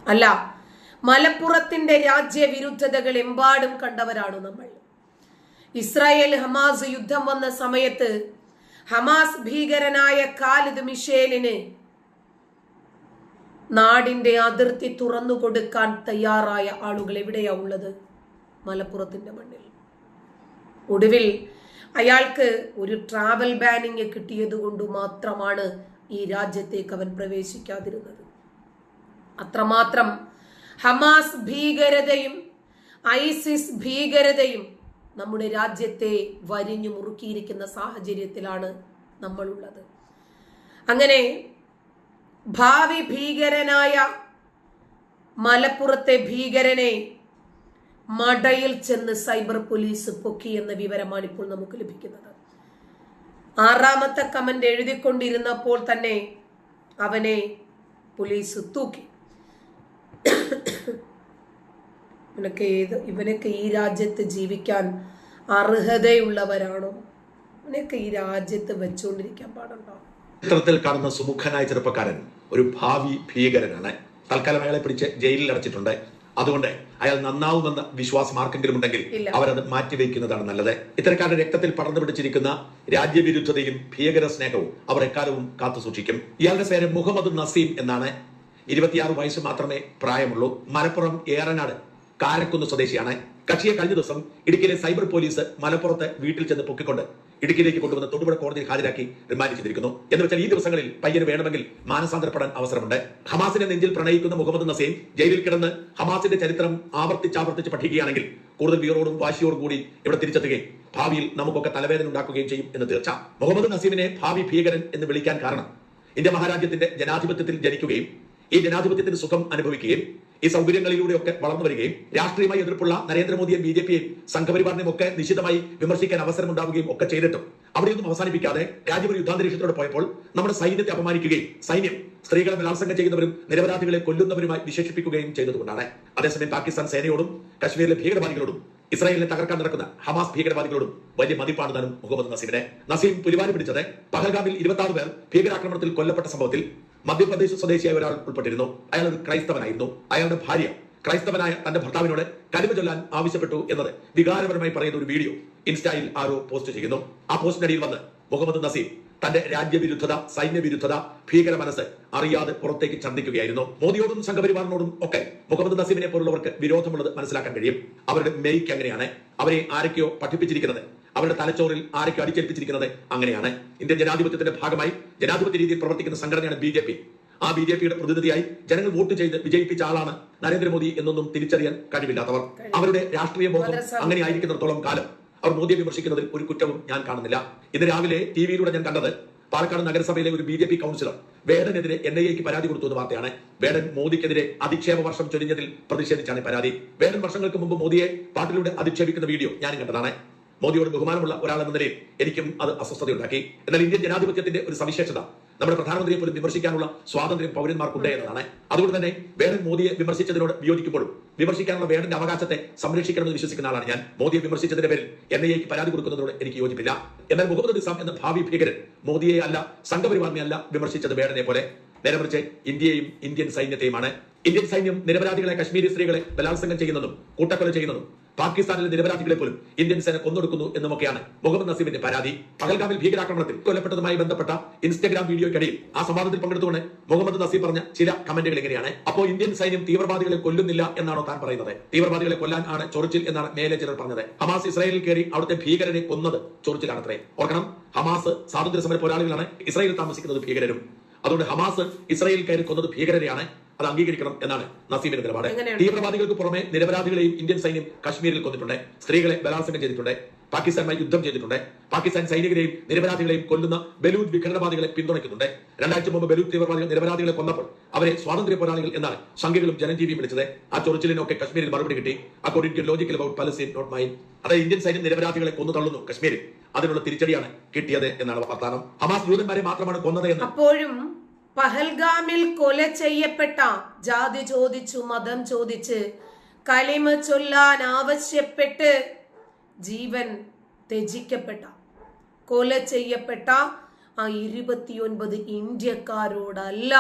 അല്ല, മലപ്പുറത്തിന്റെ രാജ്യവിരുദ്ധതകൾ എമ്പാടും കണ്ടവരാണ് നമ്മൾ. ഇസ്രായേൽ ഹമാസ് യുദ്ധം വന്ന സമയത്ത് ഹമാസ് ഭീകരനായ ഖാലിദ് മിഷേലിന് നാടിന്റെ അതിർത്തി തുറന്നു കൊടുക്കാൻ തയ്യാറായ ആളുകൾ എവിടെയാ ഉള്ളത്? മലപ്പുറത്തിന്റെ മണ്ണിൽ. ഒടുവിൽ അയാൾക്ക് ഒരു ട്രാവൽ ബാനിങ് കിട്ടിയത് കൊണ്ട് മാത്രമാണ് ഈ രാജ്യത്തേക്ക് അവൻ പ്രവേശിക്കാതിരുന്നത്. അത്രമാത്രം ഹമാസ് ഭീകരതയും ഐസിസ് ഭീകരതയും നമ്മുടെ രാജ്യത്തെ വരിഞ്ഞു മുറുക്കിയിരിക്കുന്ന സാഹചര്യത്തിലാണ് നമ്മളുള്ളത്. അങ്ങനെ ഭാവി ഭീകരനായ മലപ്പുറത്തെ ഭീകരനെ മടയിൽ ചെന്ന് സൈബർ പോലീസ് പൊക്കി എന്ന വിവരമാണ് ഇപ്പോൾ നമുക്ക് ലഭിക്കുന്നത്. 6ാമത്തെ കമന്റ് എഴുതിക്കൊണ്ടിരുന്നപ്പോൾ തന്നെ അവനെ പോലീസ് തൂക്കി. ഇവനൊക്കെ ഈ രാജ്യത്ത് ജീവിക്കാൻ അർഹതയുള്ളവരാണോ? ഇവനൊക്കെ ഈ രാജ്യത്ത് വെച്ചുകൊണ്ടിരിക്കാൻ പാടുണ്ടോ? ചിത്രത്തിൽ കാണുന്ന സുമുഖനായ ചെറുപ്പക്കാരൻ ഒരു ഭാവി ഭീകരനാണ്. തൽക്കാലം അയാളെ പിടിച്ച് ജയിലിൽ അടച്ചിട്ടുണ്ട്. അതുകൊണ്ട് അയാൾ നന്നാവുമെന്ന വിശ്വാസം ആർക്കെങ്കിലും ഉണ്ടെങ്കിൽ അവരത് മാറ്റിവെക്കുന്നതാണ് നല്ലത്. ഇത്തരക്കാരുടെ രക്തത്തിൽ പടർന്നു പിടിച്ചിരിക്കുന്ന രാജ്യവിരുദ്ധതയും ഭീകര സ്നേഹവും അവർ എക്കാലവും കാത്തു സൂക്ഷിക്കും. ഇയാളുടെ പേര് മുഹമ്മദ് നസീം എന്നാണ്. 26 വയസ്സ് മാത്രമേ പ്രായമുള്ളൂ. മലപ്പുറം ഏറനാട് കാരക്കുന്ന് സ്വദേശിയാണ്. കക്ഷിയെ കഴിഞ്ഞ ദിവസം ഇടുക്കിയിലെ സൈബർ പോലീസ് മലപ്പുറത്ത് വീട്ടിൽ ചെന്ന് പൊക്കിക്കൊണ്ട് ഇടുക്കിയിലേക്ക് കൊണ്ടുവന്ന് തൊടുപുഴ കോടതിയിൽ ഹാജരാക്കി റിമാൻഡ് ചെയ്തിരിക്കുന്നു. എന്ന് വെച്ചാൽ ഈ ദിവസങ്ങളിൽ പയ്യന് വേണമെങ്കിൽ മാനസാന്തരപ്പെടാൻ അവസരമുണ്ട്. ഹമാസിനെ നെഞ്ചിൽ പ്രണയിക്കുന്ന മുഹമ്മദ് നസീം ജയിലിൽ കിടന്ന് ഹമാസിന്റെ ചരിത്രം ആവർത്തിച്ച് പഠിക്കുകയാണെങ്കിൽ കൂടുതൽ വീറോടും വാശിയോടും കൂടി ഇവിടെ തിരിച്ചെത്തുകയും ഭാവിയിൽ നമുക്കൊക്കെ തലവേദന ഉണ്ടാക്കുകയും ചെയ്യും എന്ന് തീർച്ച. മുഹമ്മദ് നസീമിനെ ഭാവി ഭീകരൻ എന്ന് വിളിക്കാൻ കാരണം ഇന്ത്യ മഹാരാജ്യത്തിന്റെ ജനാധിപത്യത്തിൽ ജനിക്കുകയും ഈ ജനാധിപത്യത്തിന് സുഖം അനുഭവിക്കുകയും ഈ സൗകര്യങ്ങളിലൂടെയൊക്കെ വളർന്നു വരികയും രാഷ്ട്രീയമായി എതിർപ്പുള്ള നരേന്ദ്രമോദിയെയും BJPയെയും സംഘപരിവാറിനെയും ഒക്കെ നിശിതമായി വിമർശിക്കാൻ അവസരമുണ്ടാവുകയും ഒക്കെ ചെയ്തിട്ടും അവിടെയൊന്നും അവസാനിപ്പിക്കാതെ രാജ്യം ഒരു യുദ്ധാന്തരീക്ഷത്തോടെ പോയപ്പോൾ നമ്മുടെ സൈന്യത്തെ അപമാനിക്കുകയും സൈന്യം സ്ത്രീകളെ ബലാത്സംഗം ചെയ്യുന്നവരും നിരപരാധികളെ കൊല്ലുന്നവരുമായി വിശേഷിപ്പിക്കുകയും ചെയ്തതുകൊണ്ടാണ്. അതേസമയം പാകിസ്ഥാൻ സേനയോടും കശ്മീരിലെ ഭീകരവാദികളോടും ഇസ്രായേലിനെ തകർക്കാൻ നടക്കുന്ന ഹമാസ് ഭീകരവാദികളോടും വലിയ മതിപ്പാണ് താനും മുഹമ്മദ് നസീമിനെ. നസീം പുലിവാലി പിടിച്ചത് പഹൽഗാമിൽ 26 പേർ ഭീകരാക്രമണത്തിൽ കൊല്ലപ്പെട്ട സംഭവത്തിൽ മധ്യപ്രദേശ് സ്വദേശിയായ ഒരാൾ ഉൾപ്പെട്ടിരുന്നു. അയാൾ ഒരു ക്രൈസ്തവനായിരുന്നു. അയാളുടെ ഭാര്യ ക്രൈസ്തവനായ തന്റെ ഭർത്താവിനോട് കലിമ ചൊല്ലാൻ ആവശ്യപ്പെട്ടു എന്നത് വികാരപരമായി പറയുന്ന ഒരു വീഡിയോ ഇൻസ്റ്റയിൽ ആരോ പോസ്റ്റ് ചെയ്യുന്നു. ആ പോസ്റ്റിനടിയിൽ വന്ന് മുഹമ്മദ് നസീം തന്റെ രാജ്യവിരുദ്ധത, സൈന്യവിരുദ്ധത, ഭീകര മനസ്സ് അറിയാതെ പുറത്തേക്ക് ഛർദ്ദിക്കുകയായിരുന്നു. മോദിയോടും സംഘപരിവാറിനോടും ഒക്കെ മുഹമ്മദ് നസീമിനെ പോലുള്ളവർക്ക് വിരോധമുള്ളത് മനസ്സിലാക്കാൻ കഴിയും. അവരുടെ മെയ്ക്ക് അങ്ങനെയാണ്. അവരെ ആരൊക്കെയോ പഠിപ്പിച്ചിരിക്കുന്നത്, അവരുടെ തലച്ചോറിൽ ആരൊക്കെ അടിച്ചേൽപ്പിച്ചിരിക്കുന്നത് അങ്ങനെയാണ്. ഇന്ത്യൻ ജനാധിപത്യത്തിന്റെ ഭാഗമായി ജനാധിപത്യ രീതിയിൽ പ്രവർത്തിക്കുന്ന സംഘടനയാണ് BJP. ആ BJPയുടെ പ്രതിനിധിയായി ജനങ്ങൾ വോട്ട് ചെയ്ത് വിജയിപ്പിച്ച ആളാണ് നരേന്ദ്രമോദി എന്നൊന്നും തിരിച്ചറിയാൻ കഴിവില്ലാത്തവർ. അവരുടെ രാഷ്ട്രീയ ബോധം അങ്ങനെ ആയിരിക്കുന്നിടത്തോളം കാലം അവർ മോദിയെ വിമർശിക്കുന്നതിൽ ഒരു കുറ്റവും ഞാൻ കാണുന്നില്ല. ഇന്ന് രാവിലെ ടിവിയിലൂടെ ഞാൻ കണ്ടത് പാലക്കാട് നഗരസഭയിലെ ഒരു BJP കൗൺസിലർ വേടനെതിരെ NIAക്ക് പരാതി കൊടുത്തു എന്ന വാർത്തയാണ്. വേടൻ മോദിക്കെതിരെ അധിക്ഷേപ വർഷം ചൊരിഞ്ഞതിൽ പ്രതിഷേധിച്ചാണ് പരാതി. വേടൻ വർഷങ്ങൾക്ക് മുമ്പ് മോദിയെ പാട്ടിലൂടെ അധിക്ഷേപിക്കുന്ന വീഡിയോ ഞാനും കണ്ടതാണ്. മോദിയോട് ബഹുമാനമുള്ള ഒരാളെന്ന നിലയിൽ എനിക്കും അത് അസ്വസ്ഥതയുണ്ടാക്കി. എന്നാൽ ഇന്ത്യൻ ജനാധിപത്യത്തിന്റെ ഒരു സവിശേഷത നമ്മുടെ പ്രധാനമന്ത്രിയെ പോലും വിമർശിക്കാനുള്ള സ്വാതന്ത്ര്യം പൗരന്മാർക്കുണ്ട് എന്നതാണ്. അതുകൊണ്ട് തന്നെ വേടൻ മോദിയെ വിമർശിച്ചതിനോട് വിയോജിക്കുമ്പോഴും വിമർശിക്കാനുള്ള വേടന്റെ അവകാശത്തെ സംരക്ഷിക്കണമെന്ന് വിശ്വസിക്കുന്ന ആളാണ് ഞാൻ. മോദിയെ വിമർശിച്ചതിന്റെ പേരിൽ NIAക്ക് പരാതി കൊടുക്കുന്നതിനോട് എനിക്ക് യോജിപ്പില്ല. എന്നാൽ മുഹമ്മദ് നിസാം എന്ന ഭാവി ഭീകരൻ മോദിയെ അല്ല, സംഘപരിവാറിനെ അല്ല വിമർശിച്ചത് വേടനെ പോലെ. നേരെ മറിച്ച് ഇന്ത്യയെയും ഇന്ത്യൻ സൈന്യത്തെയുമാണ്. ഇന്ത്യൻ സൈന്യം നിരപരാധികളെ, കശ്മീരി സ്ത്രീകളെ ബലാത്സംഗം ചെയ്യുന്നതും കൂട്ടക്കൊല ചെയ്യുന്നതും പാകിസ്ഥാനിലെ നിരപരാധികളെ പോലും ഇന്ത്യൻ സേന കൊന്നൊടുക്കുന്നു എന്നുമൊക്കെയാണ് മുഹമ്മദ് നസീമിന്റെ പരാതി. പഹൽഗാമിൽ ഭീകരാക്രമണത്തിൽ കൊല്ലപ്പെട്ടതുമായി ബന്ധപ്പെട്ട ഇൻസ്റ്റഗ്രാം വീഡിയോയ്ക്കിടയിൽ ആ സംവാദത്തിൽ പങ്കെടുത്തുകൊണ്ട് മുഹമ്മദ് നസീം പറഞ്ഞ ചില കമന്റുകൾ എങ്ങനെയാണ്: അപ്പോൾ ഇന്ത്യൻ സൈന്യം തീവ്രവാദികളെ കൊല്ലുന്നില്ല എന്നാണോ താൻ പറയുന്നത്? തീവ്രവാദികളെ കൊല്ലാൻ ആണ് ചൊറിച്ചിൽ എന്നാണ് മേലെ ചിലർ പറഞ്ഞത്. ഹമാസ് ഇസ്രായേലിൽ കയറി അവിടുത്തെ ഭീകരനെ കൊന്നത് ചൊറിച്ചിലാണത്രേ. ഓർക്കണം, ഹമാസ് സ്വാതന്ത്ര്യ സമര പോരാളികളാണ്, ഇസ്രായേലിൽ താമസിക്കുന്നത് ഭീകരരും. അതുകൊണ്ട് ഹമാസ് ഇസ്രായേലിൽ കയറി കൊന്നത് ഭീകരരെയാണ്, അത് അംഗീകരിക്കണം എന്നാണ് നസീമിന്റെ നിലപാട്. തീവ്രവാദികൾക്ക് പുറമെ നിരപരാധികളെയും ഇന്ത്യൻ സൈന്യം കശ്മീരിൽ കൊന്നിട്ടുണ്ട്, സ്ത്രീകളെ ബലാത്സംഗം ചെയ്തിട്ടുണ്ട്, പാകിസ്ഥാനുമായി യുദ്ധം ചെയ്തിട്ടുണ്ട്, പാകിസ്ഥാൻ സൈനികരെയും നിരപരാധികളെയും കൊല്ലുന്ന ബലൂച്ച് വിഘടനവാദികളെ പിന്തുണയ്ക്കുന്നുണ്ട്. 2 ആഴ്ച മുമ്പ് ബലൂച്ച് തീവ്രവാദികൾ നിരപരാധികളെ കൊന്നപ്പോൾ അവരെ സ്വാതന്ത്ര്യ പോരാളികൾ എന്നാണ് സംഘികളും ജനജീവിയും വിളിച്ചത്. ആ ചൊറിച്ചിലിനൊക്കെ കശ്മീരിൽ മറുപടി കിട്ടി. According to logical about Palestine not mine. അതായത് ഇന്ത്യൻ സൈന്യം നിരപരാധികളെ കൊന്നു തള്ളുന്നു കശ്മീരിൽ, അതിനുള്ള തിരിച്ചടിയാണ് കിട്ടിയത് എന്നാണ് വർത്താനം. ഹമാസ് ജൂതന്മാരെ മാത്രമാണ് കൊന്നത് എന്ന്. അപ്പോഴും പഹൽഗാമിൽ കൊല ചെയ്യപ്പെട്ട, ജാതി ചോദിച്ചു, മതം ചോദിച്ച്, കലിമ ചൊല്ലാൻ ആവശ്യപ്പെട്ട് ജീവൻ ത്യജിക്കപ്പെട്ട, കൊല ചെയ്യപ്പെട്ട ആ 29 ഇന്ത്യക്കാരോടല്ല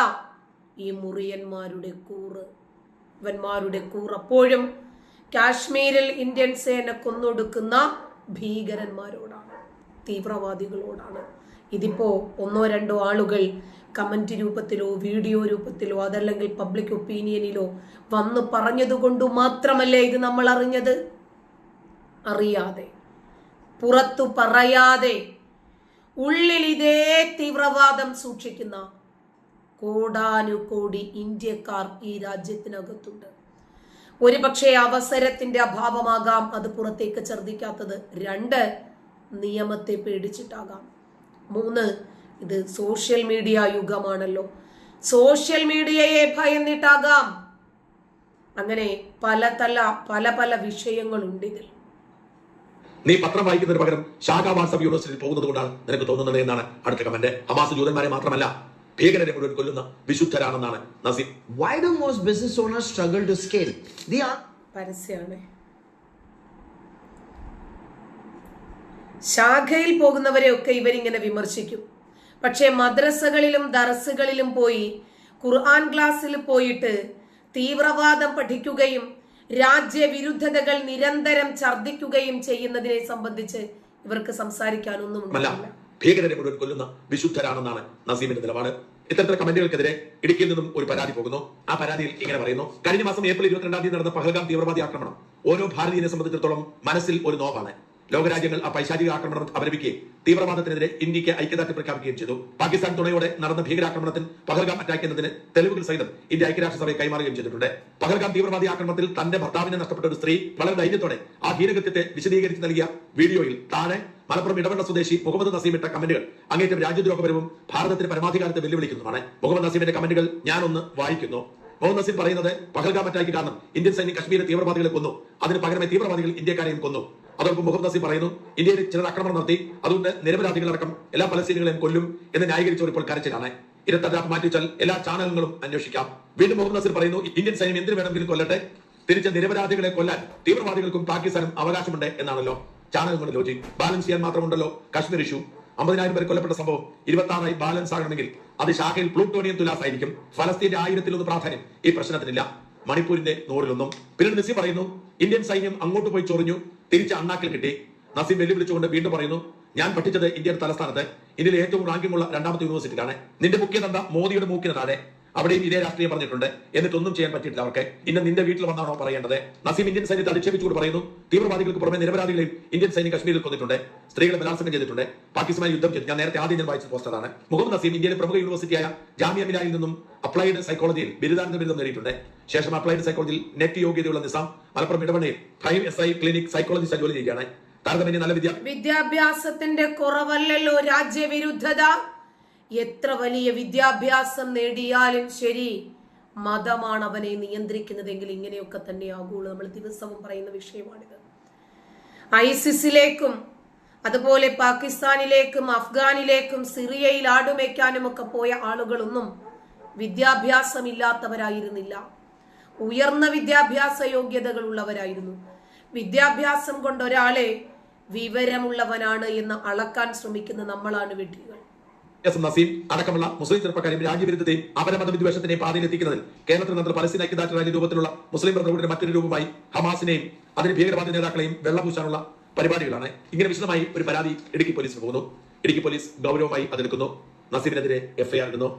ഈ മുറിയന്മാരുടെ കൂറ്. ഇവന്മാരുടെ കൂറപ്പോഴും കാശ്മീരിൽ ഇന്ത്യൻ സേന കൊന്നൊടുക്കുന്ന ഭീകരന്മാരോടാണ്, തീവ്രവാദികളോടാണ്. ഇതിപ്പോ ഒന്നോ രണ്ടോ ആളുകൾ കമന്റ് രൂപത്തിലോ വീഡിയോ രൂപത്തിലോ അതല്ലെങ്കിൽ പബ്ലിക് ഒപ്പീനിയനിലോ വന്ന് പറഞ്ഞതുകൊണ്ട് മാത്രമല്ലേ ഇത് നമ്മൾ അറിഞ്ഞത്. അറിയാതെ, പുറത്തു പറയാതെ ഉള്ളിൽ ഇതേ തീവ്രവാദം സൂക്ഷിക്കുന്ന കോടാനുകോടി ഇന്ത്യക്കാർ ഈ രാജ്യത്തിനകത്തുണ്ട്. ഒരുപക്ഷെ അവസരത്തിന്റെ അഭാവമാകാം അത് പുറത്തേക്ക് ഛർദ്ദിക്കാത്തത്. 2, നിയമത്തെ പേടിച്ചിട്ടാകാം. 3, ഇത് സോഷ്യൽ മീഡിയ യുഗമാണല്ലോ, സോഷ്യൽ മീഡിയയെ ഭയന്നിട്ടാകാം. അങ്ങനെ പല പല വിഷയങ്ങളുണ്ട് ഇതിൽ. നീ പത്രം വായിക്കുന്നതിന് പകരം ശാഖ വാട്സ്ആപ്പ് യൂണിവേഴ്സിറ്റിയിൽ പോകുന്നത് കൊണ്ടാണ് നിനക്ക് തോന്നുന്നത് എന്നാണ് അടുത്ത കമന്റ്. ഹമാസ് ജൂതന്മാരെ മാത്രമല്ല ഭീകരരെ മുഴുവൻ കൊല്ലുന്ന വിശുദ്ധരാണെന്നാണ് Naseem. Why do most business owners struggle to scale? പരസ്യമാണ്. ശാഖയിൽ പോകുന്നവരെയൊക്കെ ഇവരിങ്ങനെ വിമർശിക്കും. പക്ഷെ മദ്രസകളിലും ദർസുകളിലും പോയി ഖുർആൻ ക്ലാസ്സിൽ പോയിട്ട് തീവ്രവാദം പഠിക്കുകയും രാജ്യവിരുദ്ധതകൾ നിരന്തരം ഛർദ്ദിക്കുകയും ചെയ്യുന്നതിനെ സംബന്ധിച്ച് ഇവർക്ക് സംസാരിക്കാനൊന്നും ഉണ്ടാവില്ല. ഭീകരരെ മുഴുവൻ കൊല്ലുന്ന വിശുദ്ധരാണെന്നാണ് നസീമിന്റെ നിലപാട്. ഇത്തരത്തിലുള്ള കമന്റുകൾക്കെതിരെ ഇടുക്കിയിൽ നിന്നും ഒരു പരാതി പോകുന്നു. ആ പരാതിയിൽ ഇങ്ങനെ പറയുന്നു: കഴിഞ്ഞ മാസം ഏപ്രിൽ 22-ാം തീയതി നടന്ന പഹൽഗാം തീവ്രവാദി ആക്രമണം ഓരോ ഭാരതീയനെ സംബന്ധിച്ചിടത്തോളം മനസ്സിൽ ഒരു നോവാണ്. ലോകരാജ്യങ്ങൾ ആ പൈശാചിക ആക്രമണം അപലപിക്കുകയും തീവ്രവാദത്തിനെതിരെ ഇന്ത്യക്ക് ഐക്യദാർഢ്യം പ്രഖ്യാപിക്കുകയും ചെയ്തു. പാകിസ്ഥാൻ തുണയോടെ നടന്ന ഭീകരാക്രമണത്തിൽ പഹൽഗാം അറ്റാക്ക് എന്നതിന് തെളിവുകൾ സഹിതം ഇന്ത്യ ഐക്യരാഷ്ട്രസഭയെ കൈമാറുകയും ചെയ്തിട്ടുണ്ട്. പഹൽഗാം തീവ്രവാദി ആക്രമണത്തിൽ തന്റെ ഭർത്താവിനെ നഷ്ടപ്പെട്ട ഒരു സ്ത്രീ വളരെ ധൈര്യത്തോടെ ആ ഹീനകൃത്യത്തെ വിശദീകരിച്ച് നൽകിയ വീഡിയോയിൽ താഴെ മലപ്പുറം ഇടവണ്ണ സ്വദേശി മുഹമ്മദ് നസീം ഇട്ട കമന്റുകൾ അങ്ങേറ്റം രാജ്യദ്രോഹപരവും ഭാരതത്തിന്റെ പരമാധികാരത്തെ വെല്ലുവിളിക്കുന്നതാണ്. മുഹമ്മദ് നസീമിന്റെ കമന്റുകൾ ഞാനൊന്ന് വായിക്കുന്നു. മുഹമ്മദ് നസീം പറയുന്നത്: പഹൽഗാം അറ്റാക്ക് കാരണം ഇന്ത്യൻ സൈന്യം കശ്മീരിലെ തീവ്രവാദികളെ കൊന്നു, അതിന് പകരമായി തീവ്രവാദികൾ ഇന്ത്യക്കാരെയും കൊന്നു. അതോടൊപ്പം മുഹമ്മദ് നസീം പറയുന്നു, ഇന്ത്യയിൽ ചിലർ ആക്രമണം നടത്തി, അതുകൊണ്ട് നിരപരാധികളടക്കം എല്ലാ പലസ്തീനുകളെയും കൊല്ലും എന്ന് ന്യായീകരിച്ചവർ ഇപ്പോൾ കരച്ചിലാണ്. ഇരട്ട മാറ്റിവെച്ചാൽ എല്ലാ ചാനലുകളും അന്വേഷിക്കാം. വീണ്ടും മുഹമ്മദ് നസീർ പറയുന്നു, ഇന്ത്യൻ സൈന്യം എന്തിനു വേണമെങ്കിലും കൊല്ലട്ടെ, തിരിച്ച് നിരപരാധികളെ കൊല്ലാൻ തീവ്രവാദികൾക്കും പാകിസ്ഥാനും അവകാശമുണ്ട് എന്നാണല്ലോ ചാനലുകളുടെ ലോജിക്. ബാലൻസ് ചെയ്യാൻ മാത്രമുണ്ടല്ലോ കാശ്മീർ ഇഷ്യൂ. 50,000 പേർ കൊല്ലപ്പെട്ട സംഭവം 26 ബാലൻസ് ആകണമെങ്കിൽ അത് ശാഖയിൽ പ്ലൂട്ടോണിയം തുലാസ് ആയിരിക്കും. ഫലസ്തീന്റെ 1000-1 പ്രാധാന്യം ഈ പ്രശ്നത്തിനില്ല, മണിപ്പൂരിന്റെ 100-1. പിന്നീട് നസീം പറയുന്നു, ഇന്ത്യൻ സൈന്യം അങ്ങോട്ട് പോയി ചൊറിഞ്ഞു, തിരിച്ച് അണ്ണാക്കിൽ കിട്ടി. നസീം വെല്ലുവിളിച്ചുകൊണ്ട് വീണ്ടും പറയുന്നു, ഞാൻ പഠിച്ചത് ഇന്ത്യയുടെ തലസ്ഥാനത്ത്, ഇന്ത്യയിലെ ഏറ്റവും റാങ്കിങ്ങുള്ള 2ാമത്തെ യൂണിവേഴ്സിറ്റിയിലാണ്. നിന്റെ മുഖ്യതന്ത മോദിയുടെ മൂക്കിന് താഴെ. അവിടെയും ഇതേ രാഷ്ട്രീയം പറഞ്ഞിട്ടുണ്ട്, എന്നിട്ടൊന്നും ചെയ്യാൻ പറ്റിയിട്ടില്ല അവർക്ക്. ഇന്ന് നിന്റെ വീട്ടിൽ വന്നാണോ പറയേണ്ടത്? നസീം ഇന്ത്യൻ സൈന്യത്തെ അധിക്ഷേപിച്ചുകൊണ്ട് പറയുന്നു, തീവ്രവാദികൾക്ക് പുറമെ നിരപരാധികളെയും ഇന്ത്യൻ സൈന്യം കശ്മീരിൽ കൊന്നിട്ടുണ്ട്, സ്ത്രീകളെ ബലാത്സംഗം ചെയ്തിട്ടുണ്ട്, പാകിസ്ഥാനുമായി യുദ്ധം ചെയ്തു. ഞാൻ ആദ്യം വായിച്ച പോസ്റ്ററാണ്. മുഹമ്മദ് നസീം ഇന്ത്യയിലെ പ്രമുഖ യൂണിവേഴ്സിറ്റിയായ ജാമിയ മിലായിൽ നിന്നും അപ്ലൈഡ് സൈക്കോളജിയിൽ ബിരുദാനന്ദ ബിരുദം നേടിയിട്ടുണ്ട്. ശേഷം അപ്ലൈഡ് സൈക്കോളജിയിൽ നെറ്റ് യോഗ്യതയുള്ള നിസാം മലപ്പുറം ഇടവണ്ണയിൽ പ്രൈം SI ക്ലിനിക് സൈക്കോളജിസ്റ്റ് ജോലി ചെയ്യുകയാണ്. താരതമ്യേന നല്ല വിദ്യാഭ്യാസത്തിന്റെ കുറവല്ലല്ലോ രാജ്യവിരുദ്ധത. എത്ര വലിയ വിദ്യാഭ്യാസം നേടിയാലും ശരി, മതമാണ് അവനെ നിയന്ത്രിക്കുന്നതെങ്കിൽ ഇങ്ങനെയൊക്കെ തന്നെയാകുള്ളൂ. നമ്മൾ ദിവസവും പറയുന്ന വിഷയമാണിത്. ഐസിസിലേക്കും അതുപോലെ പാകിസ്ഥാനിലേക്കും അഫ്ഗാനിലേക്കും സിറിയയിൽ ആടുമേക്കാനും ഒക്കെ പോയ ആളുകളൊന്നും വിദ്യാഭ്യാസമില്ലാത്തവരായിരുന്നില്ല, ഉയർന്ന വിദ്യാഭ്യാസ യോഗ്യതകൾ ഉള്ളവരായിരുന്നു. വിദ്യാഭ്യാസം കൊണ്ട് ഒരാളെ വിവരമുള്ളവനാണ് എന്ന് അളക്കാൻ ശ്രമിക്കുന്ന നമ്മളാണ് വിഡ്ഢികൾ. നസീം അടക്കമുള്ള മുസ്ലിം ചെറുപ്പക്കാരെയും രാജ്യവിരുദ്ധതയും അപരമതവിദ്വേഷത്തിനെയും പാതയിലെത്തിക്കുന്നതിൽ കേരളത്തിൽ നടന്ന പലസ്തീൻ ഐക്യദാർഢ്യ റാലി രൂപത്തിലുള്ള മുസ്ലിം ബ്രദർഹുഡിന്റെ മറ്റൊരു രൂപമായി ഹമാസിനെയും അതിന് ഭീകരവാദ നേതാക്കളെയും വെള്ളപൂശാനുള്ള പരിപാടികളാണ്. ഇങ്ങനെ വിശദമായി ഒരു പരാതി ഇടുക്കി പോലീസിന് പോകുന്നു. ഇടുക്കി പോലീസ് ഗൗരവമായി അതെടുക്കുന്നു. നസീമിനെതിരെ FIR ഇടുന്നു.